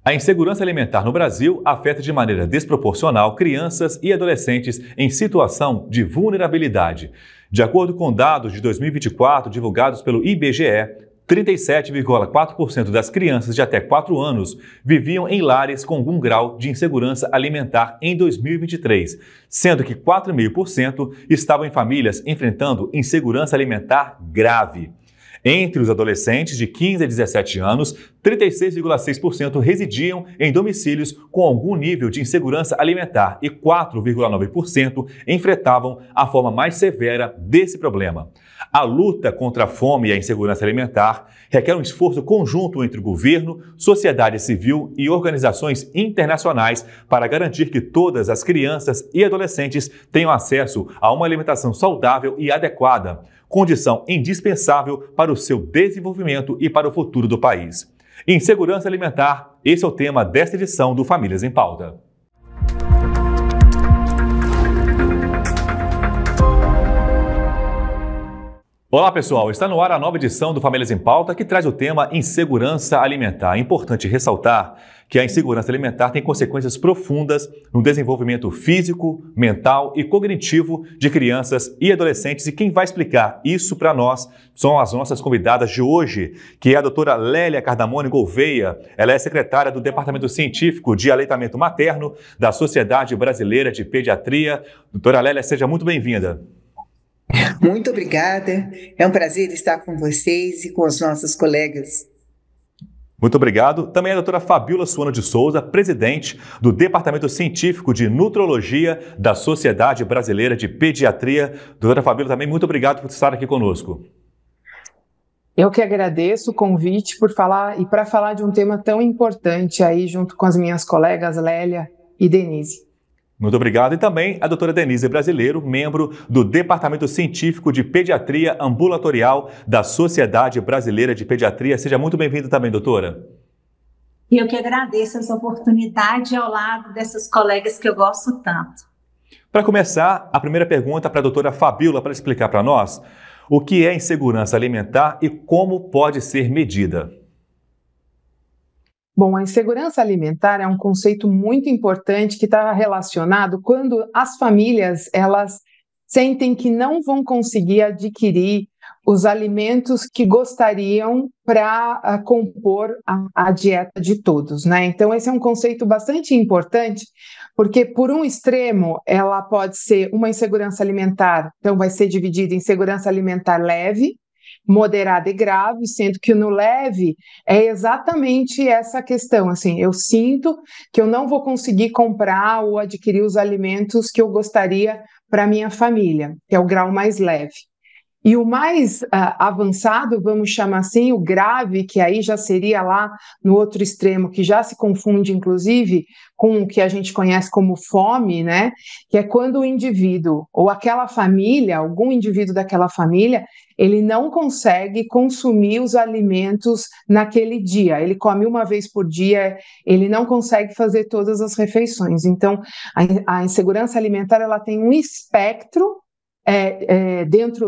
A insegurança alimentar no Brasil afeta de maneira desproporcional crianças e adolescentes em situação de vulnerabilidade. De acordo com dados de 2024 divulgados pelo IBGE, 37,4% das crianças de até 4 anos viviam em lares com algum grau de insegurança alimentar em 2023, sendo que 4,5% estavam em famílias enfrentando insegurança alimentar grave. Entre os adolescentes de 15 a 17 anos, 36,6% residiam em domicílios com algum nível de insegurança alimentar e 4,9% enfrentavam a forma mais severa desse problema. A luta contra a fome e a insegurança alimentar requer um esforço conjunto entre o governo, sociedade civil e organizações internacionais para garantir que todas as crianças e adolescentes tenham acesso a uma alimentação saudável e adequada, condição indispensável para o seu desenvolvimento e para o futuro do país. Insegurança alimentar, esse é o tema desta edição do Famílias em Pauta. Olá pessoal, está no ar a nova edição do Famílias em Pauta que traz o tema insegurança alimentar. É importante ressaltar que a insegurança alimentar tem consequências profundas no desenvolvimento físico, mental e cognitivo de crianças e adolescentes, e quem vai explicar isso para nós são as nossas convidadas de hoje, que é a doutora Lélia Cardamone Gouveia. Ela é secretária do Departamento Científico de Aleitamento Materno da Sociedade Brasileira de Pediatria. Doutora Lélia, seja muito bem-vinda. Muito obrigada, é um prazer estar com vocês e com os nossos colegas. Muito obrigado. Também a doutora Fabíola Suano de Souza, presidente do Departamento Científico de Nutrologia da Sociedade Brasileira de Pediatria. Doutora Fabíola, também muito obrigado por estar aqui conosco. Eu que agradeço o convite para falar de um tema tão importante aí junto com as minhas colegas Lélia e Denise. Muito obrigado. E também a doutora Denise Brasileiro, membro do Departamento Científico de Pediatria Ambulatorial da Sociedade Brasileira de Pediatria. Seja muito bem-vinda também, doutora. Eu que agradeço essa oportunidade ao lado dessas colegas que eu gosto tanto. Para começar, a primeira pergunta para a doutora Fabíola, para explicar para nós o que é insegurança alimentar e como pode ser medida. Bom, a insegurança alimentar é um conceito muito importante que está relacionado quando as famílias elas sentem que não vão conseguir adquirir os alimentos que gostariam para compor a dieta de todos, né? Então, esse é um conceito bastante importante, porque por um extremo ela pode ser uma insegurança alimentar, então vai ser dividida em insegurança alimentar leve, moderada e grave, sendo que no leve é exatamente essa questão, assim, eu sinto que eu não vou conseguir comprar ou adquirir os alimentos que eu gostaria para minha família, que é o grau mais leve. E o mais avançado, vamos chamar assim, o grave, que aí já seria lá no outro extremo, que já se confunde, inclusive, com o que a gente conhece como fome, né? Que é quando o indivíduo, ou aquela família, algum indivíduo daquela família, ele não consegue consumir os alimentos naquele dia. Ele come uma vez por dia, ele não consegue fazer todas as refeições. Então, a insegurança alimentar, ela tem um espectro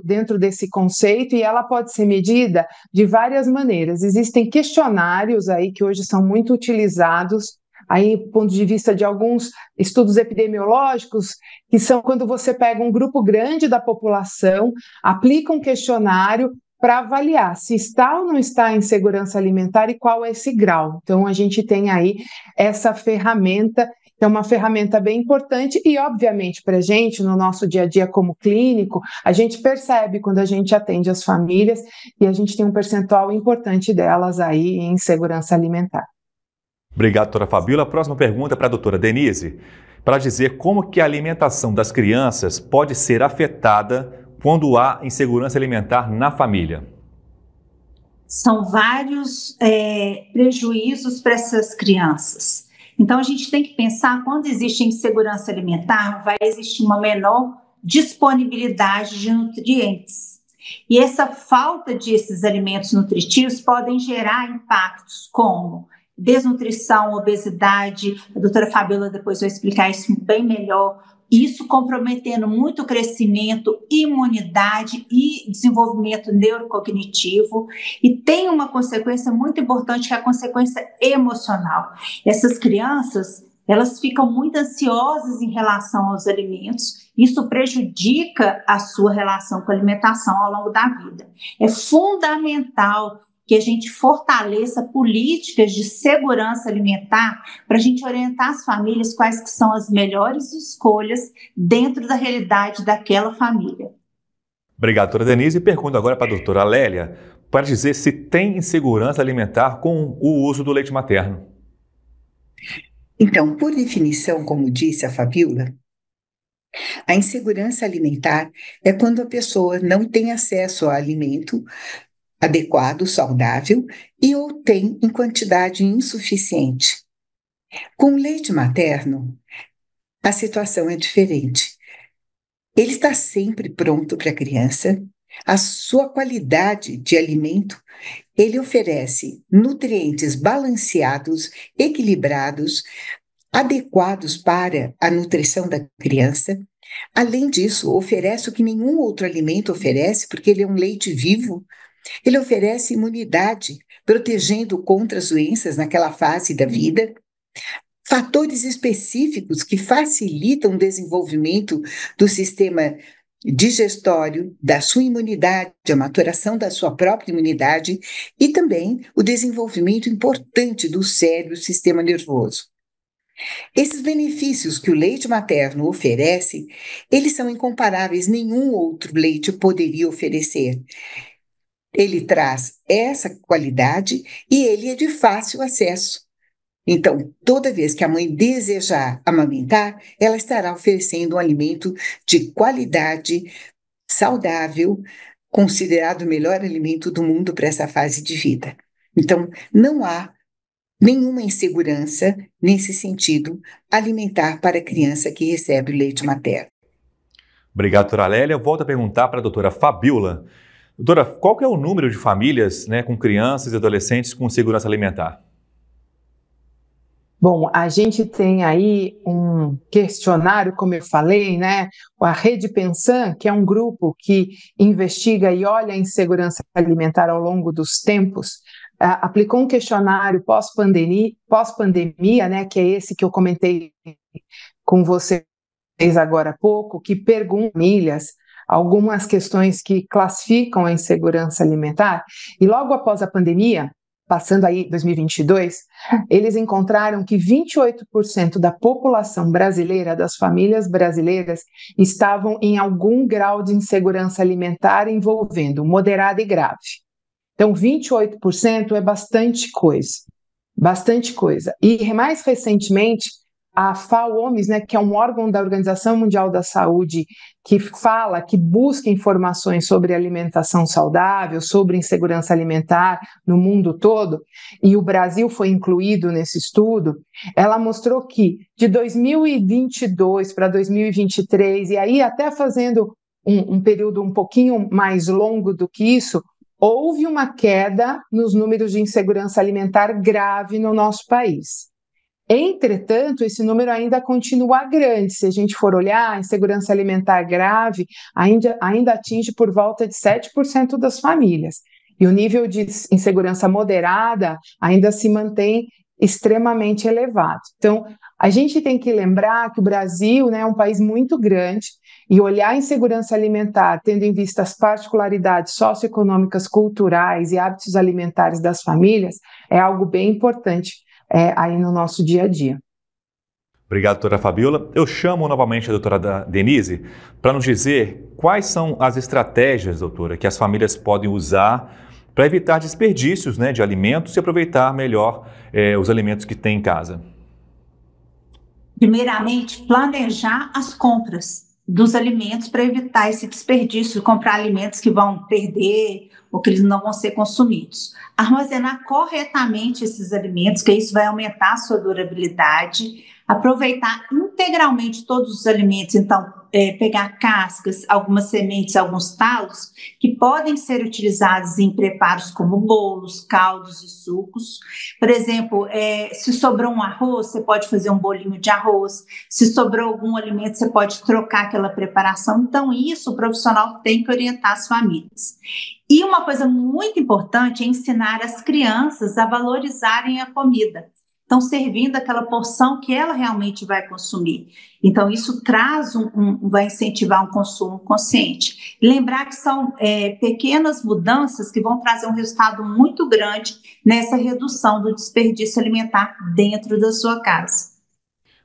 dentro desse conceito, e ela pode ser medida de várias maneiras. Existem questionários aí que hoje são muito utilizados, aí do ponto de vista de alguns estudos epidemiológicos, que são quando você pega um grupo grande da população, aplica um questionário para avaliar se está ou não está em insegurança alimentar e qual é esse grau. Então, a gente tem aí essa ferramenta, é uma ferramenta bem importante e, obviamente, para a gente, no nosso dia a dia como clínico, a gente percebe quando a gente atende as famílias e a gente tem um percentual importante delas aí em insegurança alimentar. Obrigado, doutora Fabíola. A próxima pergunta é para a doutora Denise, para dizer como que a alimentação das crianças pode ser afetada quando há insegurança alimentar na família. São vários prejuízos para essas crianças. Então, a gente tem que pensar, quando existe insegurança alimentar, vai existir uma menor disponibilidade de nutrientes. E essa falta desses alimentos nutritivos podem gerar impactos como desnutrição, obesidade. A doutora Fabíola depois vai explicar isso bem melhor. isso comprometendo muito o crescimento, imunidade e desenvolvimento neurocognitivo, e tem uma consequência muito importante, que é a consequência emocional. Essas crianças, elas ficam muito ansiosas em relação aos alimentos, isso prejudica a sua relação com a alimentação ao longo da vida. É fundamental que a gente fortaleça políticas de segurança alimentar para a gente orientar as famílias quais que são as melhores escolhas dentro da realidade daquela família. Obrigado, doutora Denise. E pergunto agora para a doutora Lélia para dizer se tem insegurança alimentar com o uso do leite materno. Então, por definição, como disse a Fabíola, a insegurança alimentar é quando a pessoa não tem acesso a alimento adequado, saudável, e ou tem em quantidade insuficiente. Com o leite materno, a situação é diferente. Ele está sempre pronto para a criança, a sua qualidade de alimento, ele oferece nutrientes balanceados, equilibrados, adequados para a nutrição da criança. Além disso, oferece o que nenhum outro alimento oferece, porque ele é um leite vivo. Ele oferece imunidade, protegendo contra as doenças naquela fase da vida, fatores específicos que facilitam o desenvolvimento do sistema digestório, da sua imunidade, a maturação da sua própria imunidade e também o desenvolvimento importante do cérebro e do sistema nervoso. Esses benefícios que o leite materno oferece, eles são incomparáveis, nenhum outro leite poderia oferecer. Ele traz essa qualidade e ele é de fácil acesso. Então, toda vez que a mãe desejar amamentar, ela estará oferecendo um alimento de qualidade, saudável, considerado o melhor alimento do mundo para essa fase de vida. Então, não há nenhuma insegurança nesse sentido alimentar para a criança que recebe o leite materno. Obrigado, doutora Lélia. Eu volto a perguntar para a doutora Fabíola. Doutora, qual que é o número de famílias, com crianças e adolescentes com insegurança alimentar? Bom, a gente tem aí um questionário, como eu falei, a Rede Pensan, que é um grupo que investiga e olha a insegurança alimentar ao longo dos tempos, aplicou um questionário pós-pandemia, que é esse que eu comentei com vocês agora há pouco, que pergunta às famílias algumas questões que classificam a insegurança alimentar, e logo após a pandemia, passando aí 2022, eles encontraram que 28% da população brasileira, das famílias brasileiras, estavam em algum grau de insegurança alimentar envolvendo moderada e grave. Então, 28% é bastante coisa, bastante coisa. E mais recentemente, a FAO-OMS, que é um órgão da Organização Mundial da Saúde, que busca informações sobre alimentação saudável, sobre insegurança alimentar no mundo todo, e o Brasil foi incluído nesse estudo, ela mostrou que de 2022 para 2023, e aí até fazendo um período um pouquinho mais longo do que isso, houve uma queda nos números de insegurança alimentar grave no nosso país. Entretanto, esse número ainda continua grande. Se a gente for olhar, a insegurança alimentar grave ainda atinge por volta de 7% das famílias. E o nível de insegurança moderada ainda se mantém extremamente elevado. Então, a gente tem que lembrar que o Brasil é um país muito grande e olhar a insegurança alimentar, tendo em vista as particularidades socioeconômicas, culturais e hábitos alimentares das famílias, é algo bem importante aí no nosso dia a dia. Obrigado, doutora Fabíola. Eu chamo novamente a doutora Denise para nos dizer quais são as estratégias, doutora, que as famílias podem usar para evitar desperdícios de alimentos e aproveitar melhor os alimentos que têm em casa. Primeiramente, planejar as compras dos alimentos para evitar esse desperdício, comprar alimentos que vão perder ou que eles não vão ser consumidos. Armazenar corretamente esses alimentos, que isso vai aumentar a sua durabilidade. aproveitar integralmente todos os alimentos, então, pegar cascas, algumas sementes, alguns talos, que podem ser utilizados em preparos como bolos, caldos e sucos. Por exemplo, se sobrou um arroz, você pode fazer um bolinho de arroz. Se sobrou algum alimento, você pode trocar aquela preparação. Então, isso o profissional tem que orientar as famílias. E uma coisa muito importante é ensinar as crianças a valorizarem a comida. Então, servindo aquela porção que ela realmente vai consumir. Então, isso vai incentivar um consumo consciente. Lembrar que são pequenas mudanças que vão trazer um resultado muito grande nessa redução do desperdício alimentar dentro da sua casa.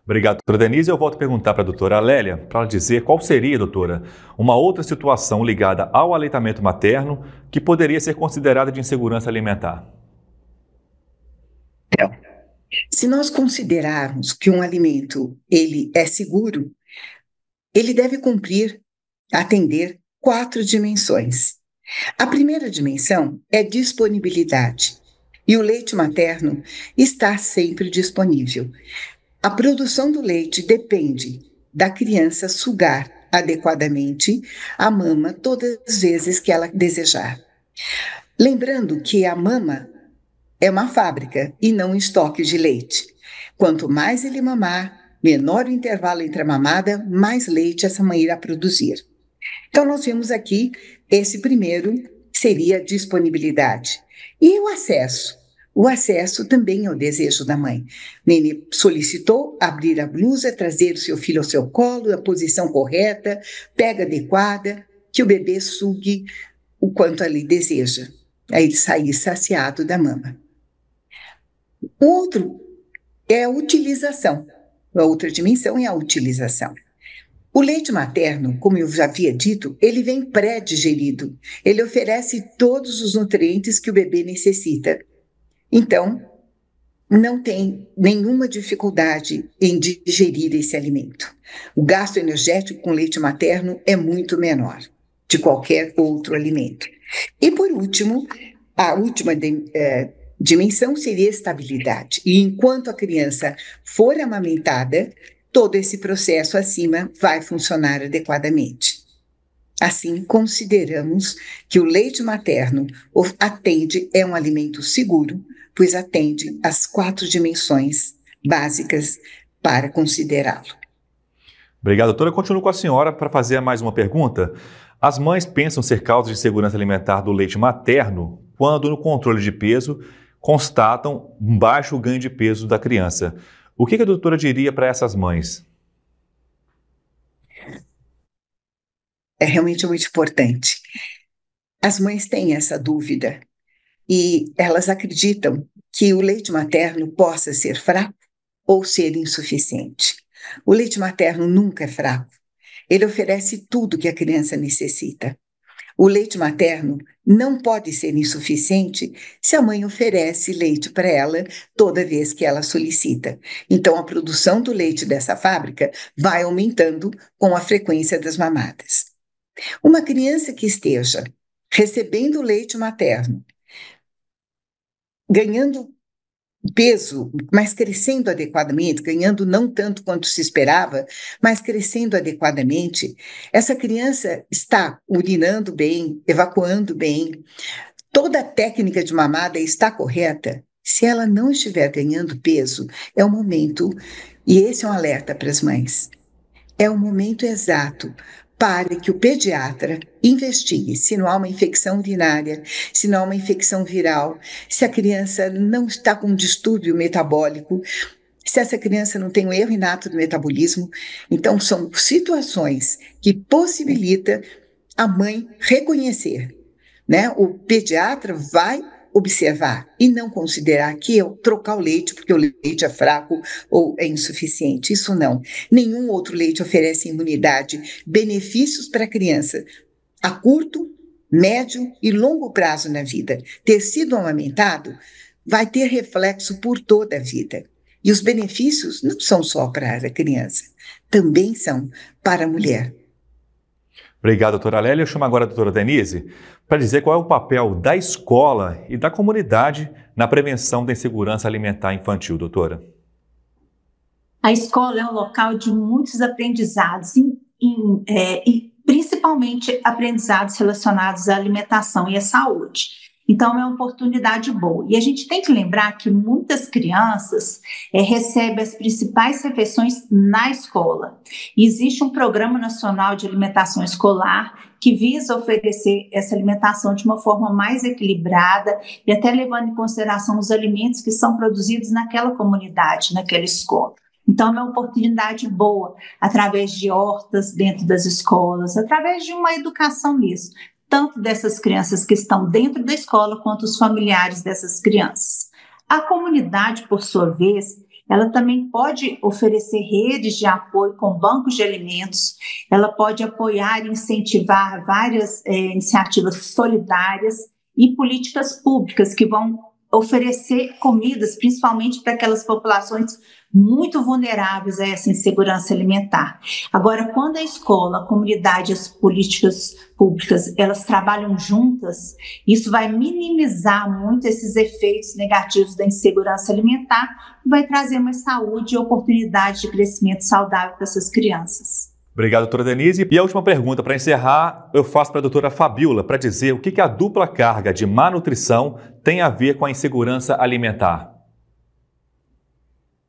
Obrigado, doutora Denise. Eu volto a perguntar para a doutora Lélia, para ela dizer qual seria, doutora, uma outra situação ligada ao aleitamento materno que poderia ser considerada de insegurança alimentar. Se nós considerarmos que um alimento ele é seguro, ele deve atender 4 dimensões. A primeira dimensão é disponibilidade, e o leite materno está sempre disponível. A produção do leite depende da criança sugar adequadamente a mama todas as vezes que ela desejar. Lembrando que a mama é uma fábrica e não um estoque de leite. Quanto mais ele mamar, menor o intervalo entre a mamada, mais leite essa mãe irá produzir. Então, nós vimos aqui, esse primeiro seria a disponibilidade. E o acesso? O acesso também é o desejo da mãe. Nene solicitou abrir a blusa, trazer o seu filho ao seu colo, a posição correta, pega adequada, que o bebê sugue o quanto ele deseja. Aí ele sair saciado da mama. O outro é a utilização. A outra dimensão é a utilização. O leite materno, como eu já havia dito, ele vem pré-digerido. Ele oferece todos os nutrientes que o bebê necessita. Então, não tem nenhuma dificuldade em digerir esse alimento. O gasto energético com leite materno é muito menor de qualquer outro alimento. E, por último, a última dimensão seria a estabilidade. E enquanto a criança for amamentada, todo esse processo acima vai funcionar adequadamente. Assim, consideramos que o leite materno é um alimento seguro, pois atende às 4 dimensões básicas para considerá-lo. Obrigado, doutora. Eu continuo com a senhora para fazer mais uma pergunta. As mães pensam ser causa de segurança alimentar do leite materno quando, no controle de peso, constatam um baixo ganho de peso da criança. O que a doutora diria para essas mães? É realmente muito importante. As mães têm essa dúvida e elas acreditam que o leite materno possa ser fraco ou ser insuficiente. O leite materno nunca é fraco. Ele oferece tudo que a criança necessita. O leite materno não pode ser insuficiente se a mãe oferece leite para ela toda vez que ela solicita. Então, a produção do leite dessa fábrica vai aumentando com a frequência das mamadas. Uma criança que esteja recebendo leite materno, ganhando peso, mas crescendo adequadamente, ganhando não tanto quanto se esperava, mas crescendo adequadamente, essa criança está urinando bem, evacuando bem, toda a técnica de mamada está correta. Se ela não estiver ganhando peso, é o momento, e esse é um alerta para as mães, é o momento exato para que o pediatra investigue se não há uma infecção urinária, se não há uma infecção viral, se a criança não está com um distúrbio metabólico, se essa criança não tem um erro inato do metabolismo. Então, são situações que possibilitam a mãe reconhecer, né? O pediatra vai observar e não considerar que eu trocar o leite porque o leite é fraco ou é insuficiente. Isso não. Nenhum outro leite oferece imunidade, benefícios para a criança a curto, médio e longo prazo na vida. Ter sido amamentado vai ter reflexo por toda a vida. E os benefícios não são só para a criança, também são para a mulher. Obrigado, doutora Lélia. Eu chamo agora a doutora Denise para dizer qual é o papel da escola e da comunidade na prevenção da insegurança alimentar infantil, doutora. A escola é um local de muitos aprendizados, e principalmente aprendizados relacionados à alimentação e à saúde. Então, é uma oportunidade boa. E a gente tem que lembrar que muitas crianças recebem as principais refeições na escola. E existe um Programa Nacional de Alimentação Escolar que visa oferecer essa alimentação de uma forma mais equilibrada e até levando em consideração os alimentos que são produzidos naquela comunidade, naquela escola. Então, é uma oportunidade boa, através de hortas dentro das escolas, através de uma educação mesmo, tanto dessas crianças que estão dentro da escola, quanto os familiares dessas crianças. A comunidade, por sua vez, ela também pode oferecer redes de apoio com bancos de alimentos, ela pode apoiar e incentivar várias iniciativas solidárias e políticas públicas que vão oferecer comidas, principalmente para aquelas populações muito vulneráveis a essa insegurança alimentar. Agora, quando a escola, a comunidade, as políticas públicas, elas trabalham juntas, isso vai minimizar muito esses efeitos negativos da insegurança alimentar e vai trazer mais saúde e oportunidade de crescimento saudável para essas crianças. Obrigado, doutora Denise. E a última pergunta, para encerrar, eu faço para a doutora Fabíola, para dizer o que a dupla carga de má nutrição tem a ver com a insegurança alimentar.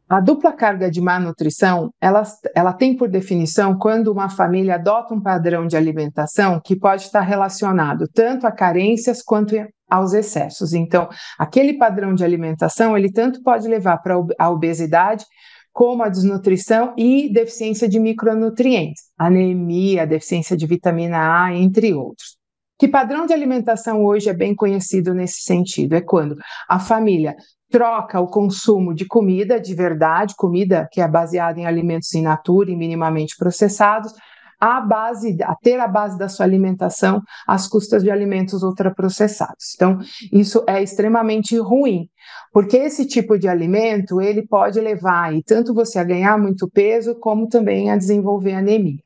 A dupla carga de má nutrição, ela tem por definição quando uma família adota um padrão de alimentação que pode estar relacionado tanto a carências quanto aos excessos. Então, aquele padrão de alimentação, ele tanto pode levar para a obesidade, como a desnutrição e deficiência de micronutrientes, anemia, deficiência de vitamina A, entre outros. Que padrão de alimentação hoje é bem conhecido nesse sentido? É quando a família troca o consumo de comida de verdade, comida que é baseada em alimentos in natura e minimamente processados, a ter a base da sua alimentação às custas de alimentos ultraprocessados. Então, isso é extremamente ruim, porque esse tipo de alimento, ele pode levar aí, tanto você a ganhar muito peso, como também a desenvolver anemia.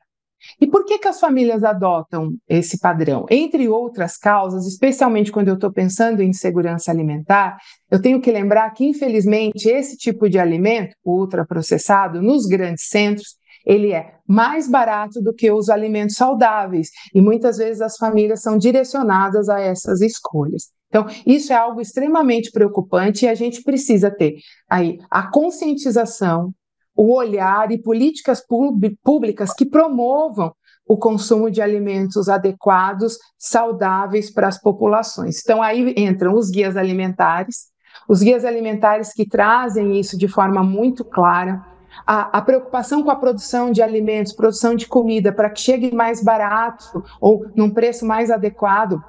E por que as famílias adotam esse padrão? Entre outras causas, especialmente quando eu estou pensando em segurança alimentar, eu tenho que lembrar que, infelizmente, esse tipo de alimento, ultraprocessado, nos grandes centros, ele é mais barato do que os alimentos saudáveis e muitas vezes as famílias são direcionadas a essas escolhas. Então, isso é algo extremamente preocupante e a gente precisa ter aí a conscientização, o olhar e políticas públicas que promovam o consumo de alimentos adequados, saudáveis para as populações. Então, aí entram os guias alimentares que trazem isso de forma muito clara, a preocupação com a produção de alimentos, produção de comida, para que chegue mais barato ou num preço mais adequado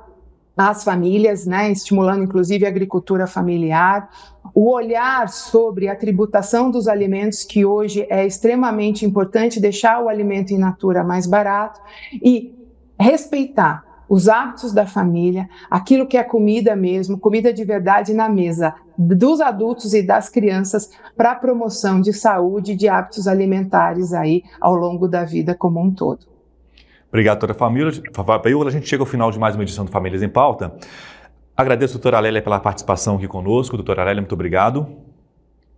às famílias, né, estimulando inclusive a agricultura familiar, o olhar sobre a tributação dos alimentos, que hoje é extremamente importante, deixar o alimento in natura mais barato e respeitar os hábitos da família, aquilo que é comida mesmo, comida de verdade na mesa dos adultos e das crianças para a promoção de saúde e de hábitos alimentares aí ao longo da vida como um todo. Obrigado, doutora Fabíola. A gente chega ao final de mais uma edição do Famílias em Pauta. Agradeço a doutora Lélia pela participação aqui conosco. Doutora Lélia, muito obrigado.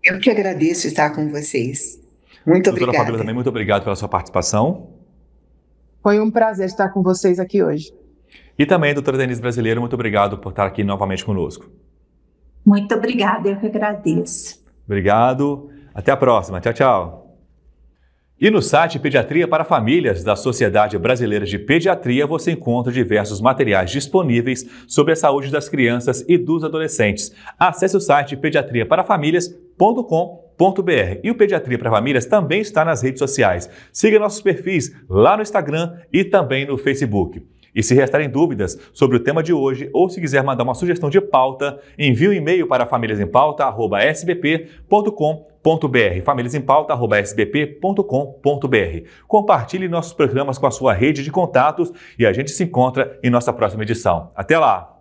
Eu que agradeço estar com vocês. Muito obrigada. Doutora Fabíola, também muito obrigado pela sua participação. Foi um prazer estar com vocês aqui hoje. E também, doutora Denise Brasileiro, muito obrigado por estar aqui novamente conosco. Muito obrigada, eu que agradeço. Obrigado. Até a próxima. Tchau, tchau. E no site Pediatria para Famílias da Sociedade Brasileira de Pediatria você encontra diversos materiais disponíveis sobre a saúde das crianças e dos adolescentes. Acesse o site pediatriaparafamilias.com.br. E o Pediatria para Famílias também está nas redes sociais. Siga nossos perfis lá no Instagram e também no Facebook. E se restarem dúvidas sobre o tema de hoje ou se quiser mandar uma sugestão de pauta, envie um e-mail para famíliasempauta@sbp.com.br, famíliasempauta@sbp.com.br. Compartilhe nossos programas com a sua rede de contatos e a gente se encontra em nossa próxima edição. Até lá!